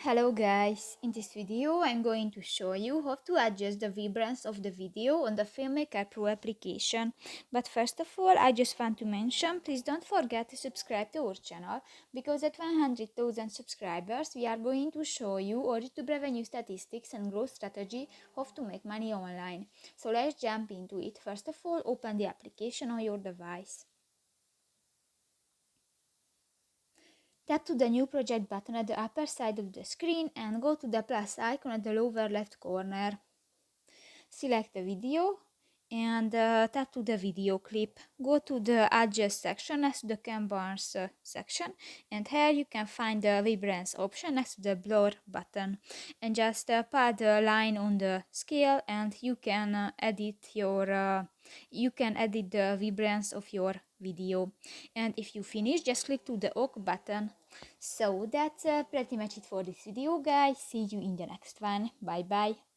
Hello guys, in this video I'm going to show you how to adjust the vibrance of the video on the filmmaker Pro application. But first of all, I just want to mention, please don't forget to subscribe to our channel, because at 100,000 subscribers we are going to show you our YouTube revenue statistics and growth strategy how to make money online. So let's jump into it. First of all, open the application on your device. Tap to the New Project button at the upper side of the screen and go to the plus icon at the lower left corner. Select the video and tap to the video clip. Go to the Adjust section next to the Canvas section, and here you can find the Vibrance option next to the Blur button. And just put the line on the scale and you can edit the vibrance of your video. And if you finish, just click to the OK button. So that's pretty much it for this video, guys. See you in the next one. Bye bye.